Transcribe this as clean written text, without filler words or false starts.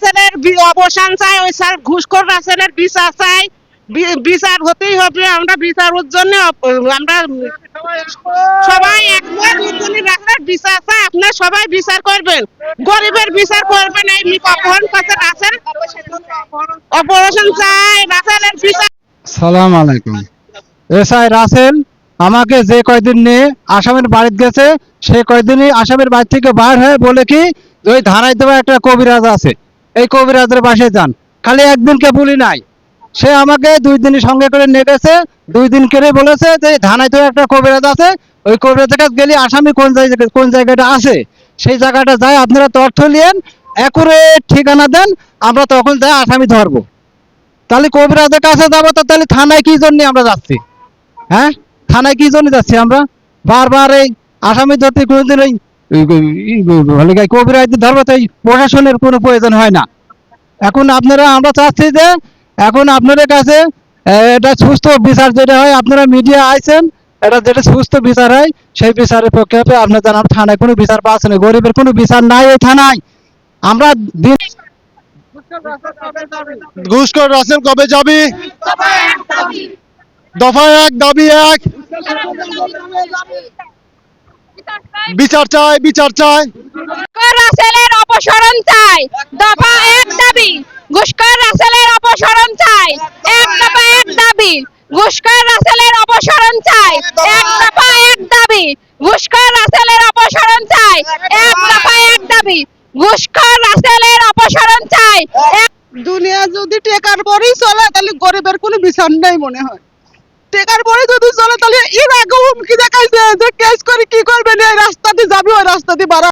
রাসেলের অবসান চাই, ওই স্যার ঘুষখোর রাসেলের বিচার চাই, বিচার হতেই হবে। আমরা বিচারের জন্য আমরা সবাই একমত, রাসেলের বিচার চাই। আপনারা সবাই বিচার করবেন, গরিবের বিচার করবেন। এই অপহরণ করছে রাসেল, অপারেশন চাই, রাসেলের বিচার। সালাম আলাইকুম। এসআই রাসেল আমাকে যে কয়দিন নিয়ে আসামের বাড়িতে গেছে, সে কয়দিনই আসামের বাড়ি থেকে বার হয়ে বলে কি ওই ধানাই দেওয়া একটা কবিরাজ আছে, এই কবিরাজের বাসায় যান। খালি একদিনকে বলি নাই, সে আমাকে 2 দিন সঙ্গে করে নিয়ে গেছে। 2 দিন করে বলেছে যে ধানাই দেওয়া একটা কবিরাজ আছে, ওই কবিরাজের কাছে গেলে আসামি কোন জায়গাটা আছে সেই জায়গাটা যায়, আপনারা তথ্য নিয়েন, অ্যাকুরেট ঠিকানা দেন, আমরা তখন যাই আসামি ধরবো। তাহলে কবিরাজের কাছে যাবো, তো তাহলে থানায় কি জন্য আমরা যাচ্ছি? হ্যাঁ, থানায় কি জন্য যাচ্ছি আমরা? বারবার এই আসামি ধরতে কোনোদিন ওই কবিরাজ ধরবো, তো এই প্রশাসনের কোনো প্রয়োজন হয় না। এখন আমরা চাচ্ছি যে এখন আপনাদের কাছে এটা সুস্থ বিচার যেটা হয়, আপনারা মিডিয়া আইছেন, এটা যেটা সুস্থ বিচার হয় সেই বিচারের পক্ষে হবে। আপনার জানান থানায় কোনো বিচার পাচ্ছেন না, গরিবের কোনো বিচার নাই এই থানায়। আমরা দিন ঘুষখোর রাসেল কবে যাবি? দফা 1 দাবি 1, বিচার চাই, বিচার চাই। রাসেলের অপসারণ চাই, দফা 1 দাবি। ঘুষখোর রাসেলের অপসারণ চাই, 1 দফা 1 দাবি। ঘুষখোর রাসেলের অপসারণ চাই, 1 দফা 1 দাবি। ঘুষখোর রাসেলের অপসারণ চাই, 1 দফা 1 দাবি। ঘুষখোর রাসেলের অপসারণ চাই। দুনিয়া যদি টেকার পরেই চলে, তাহলে গরিবের কোনো বিচার নেই মনে হয়। টেকার পরে যদি চলে, তাহলে এর আগে হুমকি দেখাইছে যে কেস করে কি করবেন, এই রাস্তা দিয়ে যাবি, ওই রাস্তা দিয়ে বাড়া।